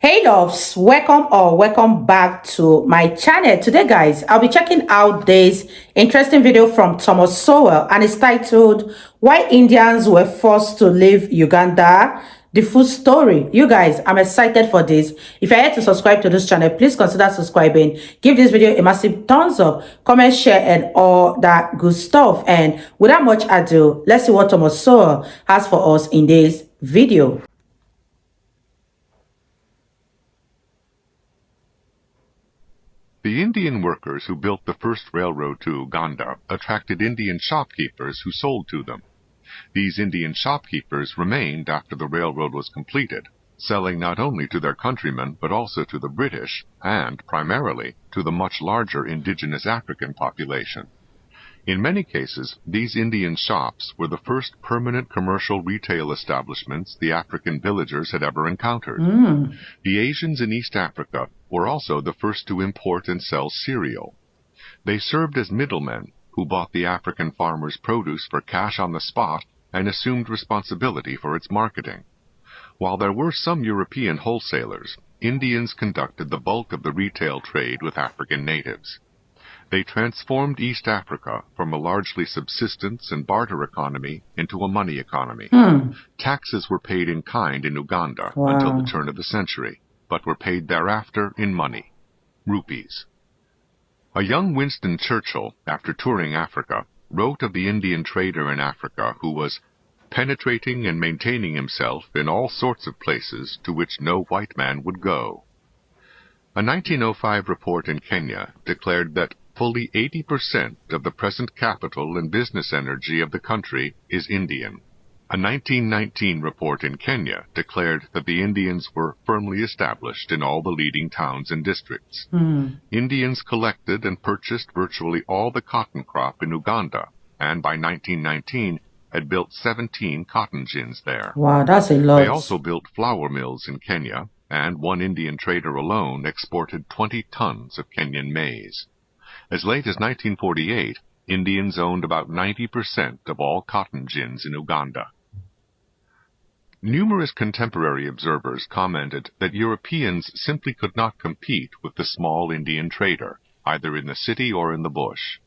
Hey loves, welcome or welcome back to my channel. Today guys, I'll be checking out this interesting video from Thomas Sowell, and it's titled Why Indians Were Forced to Leave Uganda, the full story. You guys, I'm excited for this. If you're here to subscribe to this channel, please consider subscribing. Give this video a massive thumbs up, comment, share, and all that good stuff. And without much ado, let's see what Thomas Sowell has for us in this video. The Indian workers who built the first railroad to Uganda attracted Indian shopkeepers who sold to them. These Indian shopkeepers remained after the railroad was completed, selling not only to their countrymen but also to the British and, primarily, to the much larger indigenous African population. In many cases, these Indian shops were the first permanent commercial retail establishments the African villagers had ever encountered. The Asians in East Africa were also the first to import and sell cereal. They served as middlemen who bought the African farmers' produce for cash on the spot and assumed responsibility for its marketing. While there were some European wholesalers, Indians conducted the bulk of the retail trade with African natives. They transformed East Africa from a largely subsistence and barter economy into a money economy. Taxes were paid in kind in Uganda until the turn of the century, but were paid thereafter in money, rupees. A young Winston Churchill, after touring Africa, wrote of the Indian trader in Africa who was penetrating and maintaining himself in all sorts of places to which no white man would go. A 1905 report in Kenya declared that fully 80% of the present capital and business energy of the country is Indian. A 1919 report in Kenya declared that the Indians were firmly established in all the leading towns and districts. Indians collected and purchased virtually all the cotton crop in Uganda, and by 1919 had built 17 cotton gins there. Wow, that's a lot. They also built flour mills in Kenya, and one Indian trader alone exported 20 tons of Kenyan maize. As late as 1948, Indians owned about 90% of all cotton gins in Uganda. Numerous contemporary observers commented that Europeans simply could not compete with the small Indian trader, either in the city or in the bush.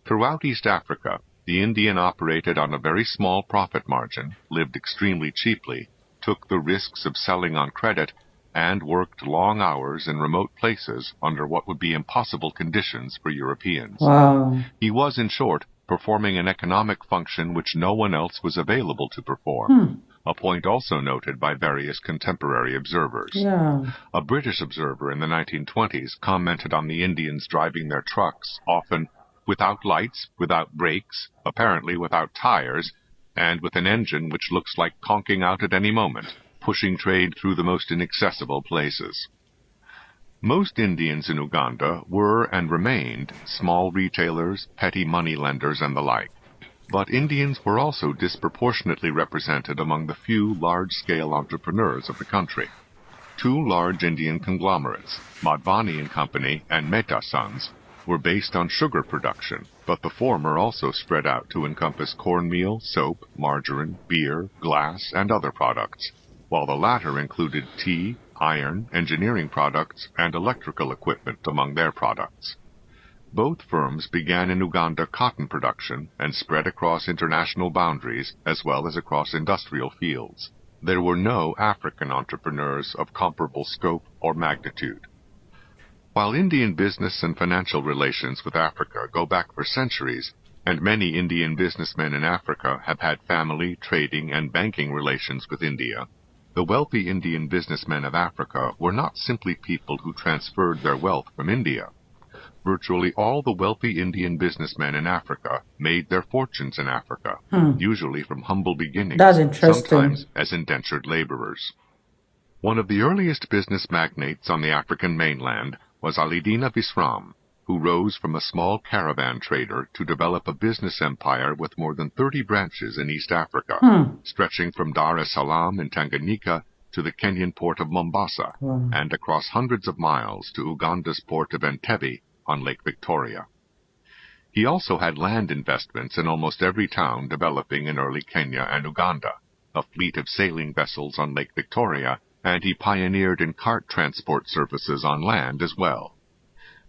Throughout East Africa, the Indian operated on a very small profit margin, lived extremely cheaply, took the risks of selling on credit, and worked long hours in remote places under what would be impossible conditions for Europeans. He was, in short, performing an economic function which no one else was available to perform, a point also noted by various contemporary observers. A British observer in the 1920s commented on the Indians driving their trucks, often without lights, without brakes, apparently without tires, and with an engine which looks like conking out at any moment, pushing trade through the most inaccessible places. Most Indians in Uganda were and remained small retailers, petty money lenders, and the like. But Indians were also disproportionately represented among the few large-scale entrepreneurs of the country. Two large Indian conglomerates, Madhvani and Company and Mehta Sons, were based on sugar production, but the former also spread out to encompass cornmeal, soap, margarine, beer, glass, and other products, while the latter included tea, iron, engineering products, and electrical equipment among their products. Both firms began in Uganda cotton production and spread across international boundaries as well as across industrial fields. There were no African entrepreneurs of comparable scope or magnitude. While Indian business and financial relations with Africa go back for centuries, and many Indian businessmen in Africa have had family, trading, and banking relations with India, the wealthy Indian businessmen of Africa were not simply people who transferred their wealth from India. Virtually all the wealthy Indian businessmen in Africa made their fortunes in Africa, usually from humble beginnings, sometimes as indentured laborers. One of the earliest business magnates on the African mainland was Alidina Visram, who rose from a small caravan trader to develop a business empire with more than 30 branches in East Africa, stretching from Dar es Salaam in Tanganyika to the Kenyan port of Mombasa, and across hundreds of miles to Uganda's port of Entebbe on Lake Victoria. He also had land investments in almost every town developing in early Kenya and Uganda, a fleet of sailing vessels on Lake Victoria, and he pioneered in cart transport services on land as well.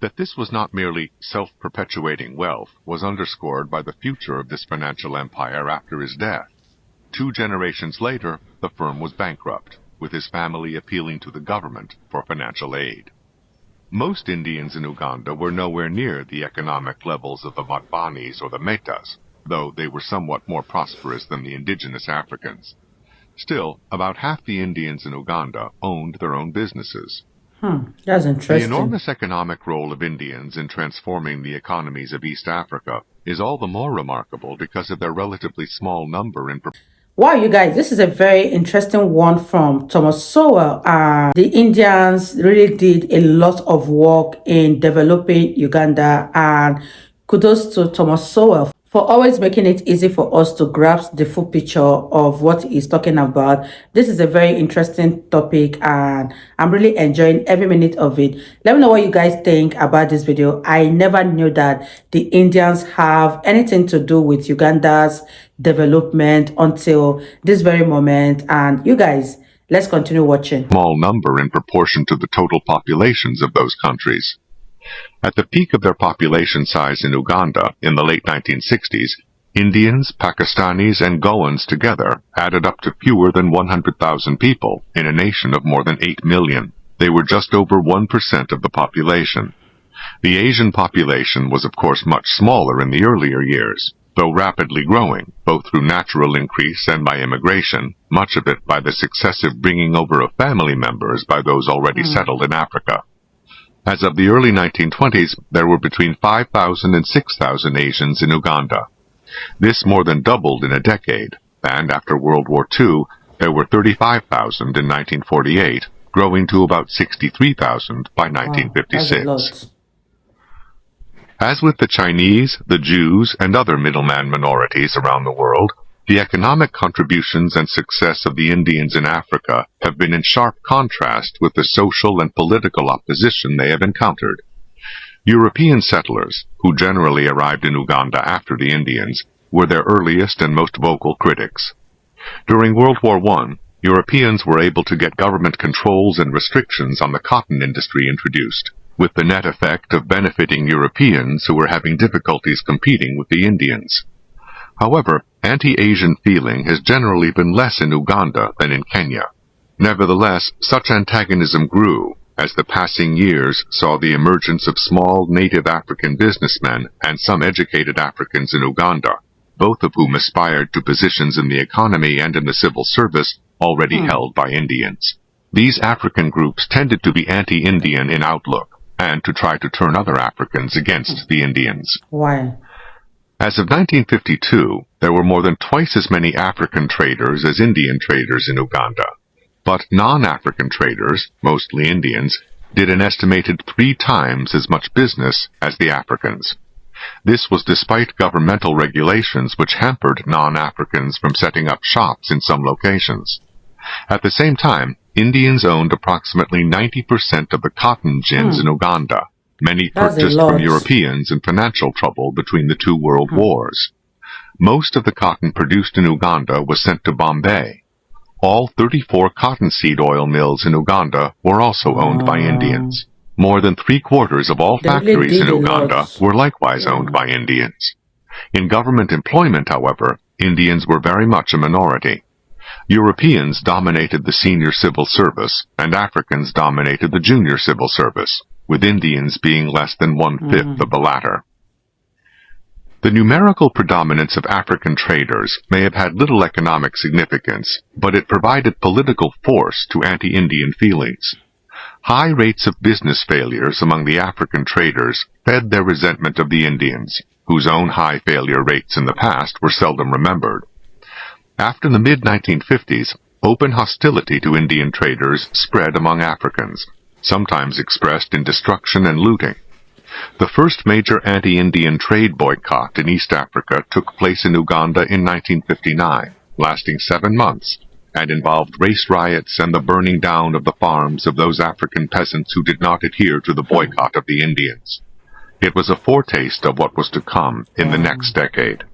That this was not merely self-perpetuating wealth was underscored by the future of this financial empire after his death. 2 generations later, the firm was bankrupt, with his family appealing to the government for financial aid. Most Indians in Uganda were nowhere near the economic levels of the Matbanis or the Metas, though they were somewhat more prosperous than the indigenous Africans. Still, about half the Indians in Uganda owned their own businesses. That's interesting. The enormous economic role of Indians in transforming the economies of East Africa is all the more remarkable because of their relatively small number in proportion. Wow, you guys, this is a very interesting one from Thomas Sowell. The Indians really did a lot of work in developing Uganda, and kudos to Thomas Sowell for always making it easy for us to grasp the full picture of what he's talking about. This is a very interesting topic, and I'm really enjoying every minute of it. Let me know what you guys think about this video. I never knew that the Indians have anything to do with Uganda's development until this very moment. And you guys, let's continue watching. Small number in proportion to the total populations of those countries. At the peak of their population size in Uganda in the late 1960s, Indians, Pakistanis, and Goans together added up to fewer than 100,000 people in a nation of more than 8 million. They were just over 1% of the population. The Asian population was of course much smaller in the earlier years, though rapidly growing, both through natural increase and by immigration, much of it by the successive bringing over of family members by those already settled in Africa. As of the early 1920s, there were between 5,000 and 6,000 Asians in Uganda. This more than doubled in a decade, and after World War II, there were 35,000 in 1948, growing to about 63,000 by 1956. As with the Chinese, the Jews, and other middleman minorities around the world, the economic contributions and success of the Indians in Africa have been in sharp contrast with the social and political opposition they have encountered. European settlers, who generally arrived in Uganda after the Indians, were their earliest and most vocal critics. During World War I, Europeans were able to get government controls and restrictions on the cotton industry introduced, with the net effect of benefiting Europeans who were having difficulties competing with the Indians. However, anti-Asian feeling has generally been less in Uganda than in Kenya. Nevertheless, such antagonism grew as the passing years saw the emergence of small native African businessmen and some educated Africans in Uganda, both of whom aspired to positions in the economy and in the civil service already held by Indians. These African groups tended to be anti-Indian in outlook and to try to turn other Africans against the Indians. Why? As of 1952, there were more than twice as many African traders as Indian traders in Uganda. But non-African traders, mostly Indians, did an estimated 3 times as much business as the Africans. This was despite governmental regulations which hampered non-Africans from setting up shops in some locations. At the same time, Indians owned approximately 90% of the cotton gins in Uganda, many purchased from Europeans in financial trouble between the 2 world wars. Most of the cotton produced in Uganda was sent to Bombay. All 34 cottonseed oil mills in Uganda were also owned by Indians. More than 3/4 of all factories in Uganda were likewise owned by Indians. In government employment, however, Indians were very much a minority. Europeans dominated the senior civil service, and Africans dominated the junior civil service, with Indians being less than 1/5 of the latter. The numerical predominance of African traders may have had little economic significance, but it provided political force to anti-Indian feelings. High rates of business failures among the African traders fed their resentment of the Indians, whose own high failure rates in the past were seldom remembered. After the mid-1950s, open hostility to Indian traders spread among Africans, sometimes expressed in destruction and looting. The first major anti-Indian trade boycott in East Africa took place in Uganda in 1959, lasting 7 months, and involved race riots and the burning down of the farms of those African peasants who did not adhere to the boycott of the Indians. It was a foretaste of what was to come in the next decade.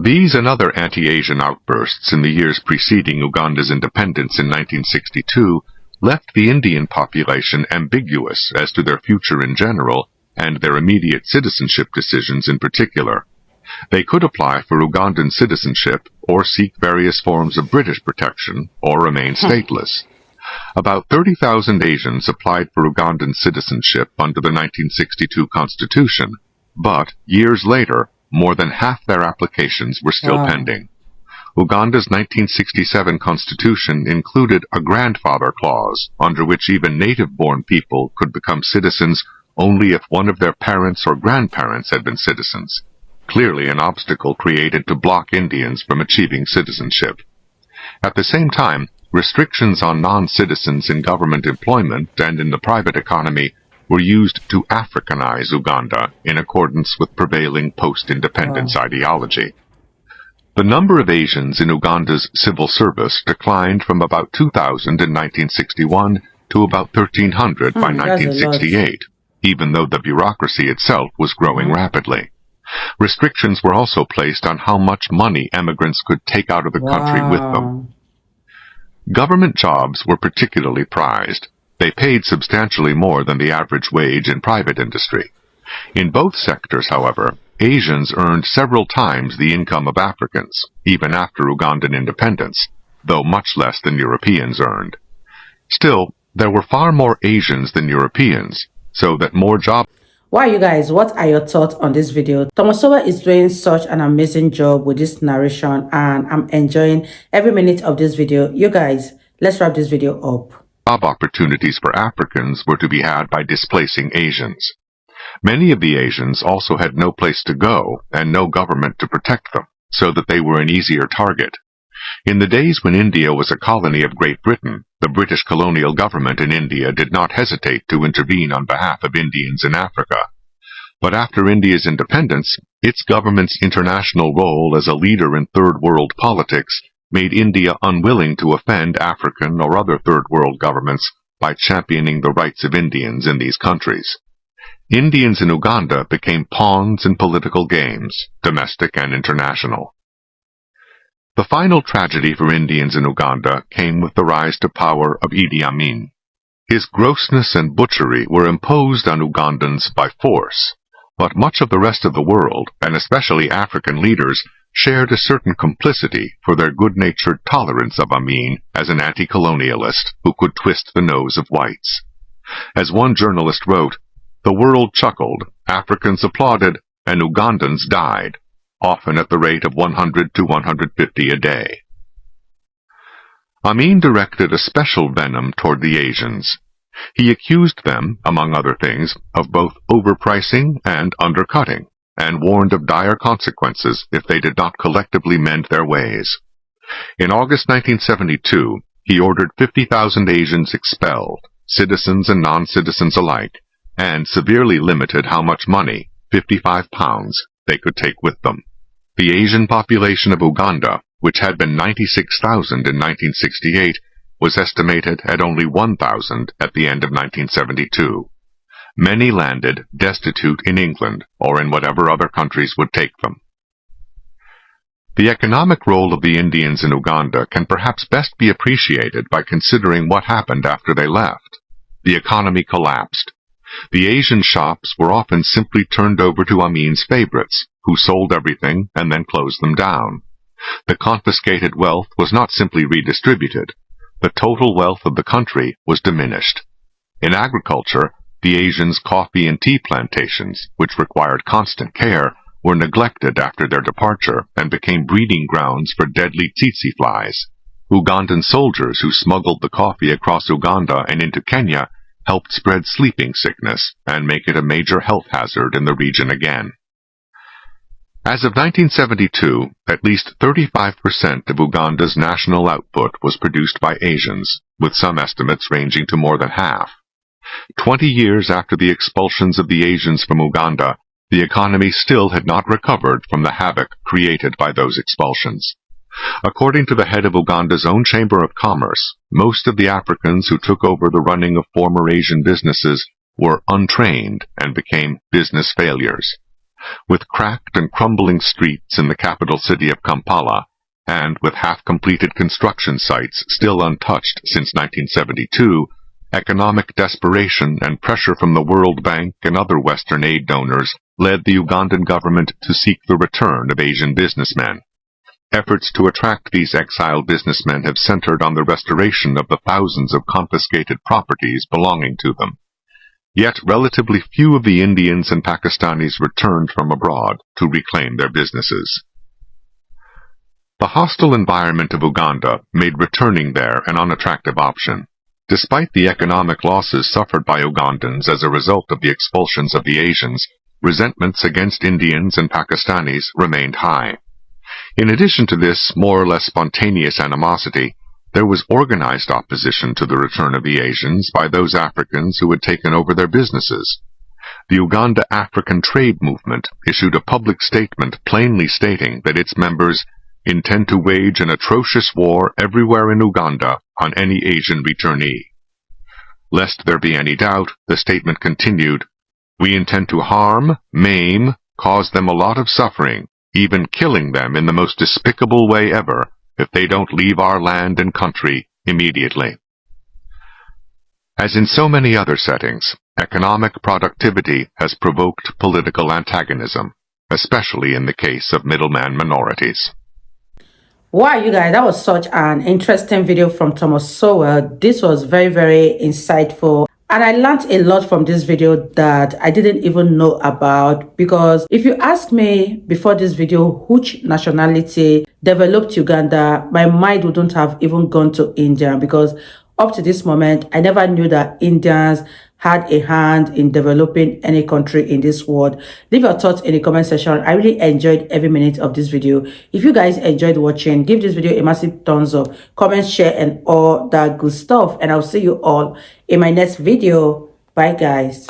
These and other anti-Asian outbursts in the years preceding Uganda's independence in 1962 left the Indian population ambiguous as to their future in general and their immediate citizenship decisions in particular. They could apply for Ugandan citizenship or seek various forms of British protection or remain stateless. About 30,000 Asians applied for Ugandan citizenship under the 1962 Constitution, but years later, more than half their applications were still pending. Uganda's 1967 Constitution included a grandfather clause under which even native-born people could become citizens only if one of their parents or grandparents had been citizens, clearly an obstacle created to block Indians from achieving citizenship. At the same time, restrictions on non-citizens in government employment and in the private economy were used to Africanize Uganda in accordance with prevailing post-independence ideology. The number of Asians in Uganda's civil service declined from about 2,000 in 1961 to about 1,300 by 1968, even though the bureaucracy itself was growing rapidly. Restrictions were also placed on how much money emigrants could take out of the country with them. Government jobs were particularly prized. They paid substantially more than the average wage in private industry. In both sectors, however, Asians earned several times the income of Africans, even after Ugandan independence, though much less than Europeans earned. Still, there were far more Asians than Europeans, so that more jobs... Wow, you guys, what are your thoughts on this video? Thomas Sowell is doing such an amazing job with this narration, and I'm enjoying every minute of this video. You guys, let's wrap this video up. Job opportunities for Africans were to be had by displacing Asians. Many of the Asians also had no place to go and no government to protect them, so that they were an easier target. In the days when India was a colony of Great Britain, the British colonial government in India did not hesitate to intervene on behalf of Indians in Africa. But after India's independence, its government's international role as a leader in Third World politics made India unwilling to offend African or other Third World governments by championing the rights of Indians in these countries. Indians in Uganda became pawns in political games, domestic and international. The final tragedy for Indians in Uganda came with the rise to power of Idi Amin. His grossness and butchery were imposed on Ugandans by force, but much of the rest of the world, and especially African leaders, shared a certain complicity for their good-natured tolerance of Amin as an anti-colonialist who could twist the nose of whites. As one journalist wrote, "The world chuckled, Africans applauded, and Ugandans died, often at the rate of 100 to 150 a day." Amin directed a special venom toward the Asians. He accused them, among other things, of both overpricing and undercutting, and warned of dire consequences if they did not collectively mend their ways. In August 1972, he ordered 50,000 Asians expelled, citizens and non-citizens alike, and severely limited how much money, £55, they could take with them. The Asian population of Uganda, which had been 96,000 in 1968, was estimated at only 1,000 at the end of 1972. Many landed destitute in England or in whatever other countries would take them. The economic role of the Indians in Uganda can perhaps best be appreciated by considering what happened after they left. The economy collapsed. The Asian shops were often simply turned over to Amin's favorites, who sold everything and then closed them down. The confiscated wealth was not simply redistributed. The total wealth of the country was diminished. In agriculture, the Asians' coffee and tea plantations, which required constant care, were neglected after their departure and became breeding grounds for deadly tsetse flies. Ugandan soldiers who smuggled the coffee across Uganda and into Kenya helped spread sleeping sickness and make it a major health hazard in the region again. As of 1972, at least 35% of Uganda's national output was produced by Asians, with some estimates ranging to more than half. 20 years after the expulsions of the Asians from Uganda, the economy still had not recovered from the havoc created by those expulsions. According to the head of Uganda's own Chamber of Commerce, most of the Africans who took over the running of former Asian businesses were untrained and became business failures. With cracked and crumbling streets in the capital city of Kampala, and with half-completed construction sites still untouched since 1972, economic desperation and pressure from the World Bank and other Western aid donors led the Ugandan government to seek the return of Asian businessmen. Efforts to attract these exiled businessmen have centered on the restoration of the thousands of confiscated properties belonging to them. Yet relatively few of the Indians and Pakistanis returned from abroad to reclaim their businesses. The hostile environment of Uganda made returning there an unattractive option. Despite the economic losses suffered by Ugandans as a result of the expulsions of the Asians, resentments against Indians and Pakistanis remained high. In addition to this more or less spontaneous animosity, there was organized opposition to the return of the Asians by those Africans who had taken over their businesses. The Uganda African Trade Movement issued a public statement plainly stating that its members intend to wage an atrocious war everywhere in Uganda on any Asian returnee. Lest there be any doubt, the statement continued, "We intend to harm, maim, cause them a lot of suffering, even killing them in the most despicable way ever, if they don't leave our land and country immediately." As in so many other settings, economic productivity has provoked political antagonism, especially in the case of middleman minorities. Wow, you guys, that was such an interesting video from Thomas Sowell. This was very, very insightful. And I learned a lot from this video that I didn't even know about, because if you ask me before this video which nationality developed Uganda, my mind wouldn't have even gone to India, because up to this moment, I never knew that Indians had a hand in developing any country in this world. Leave your thoughts in the comment section. I really enjoyed every minute of this video. If you guys enjoyed watching, give this video a massive thumbs up, comment, share, and all that good stuff. And I'll see you all in my next video. Bye, guys.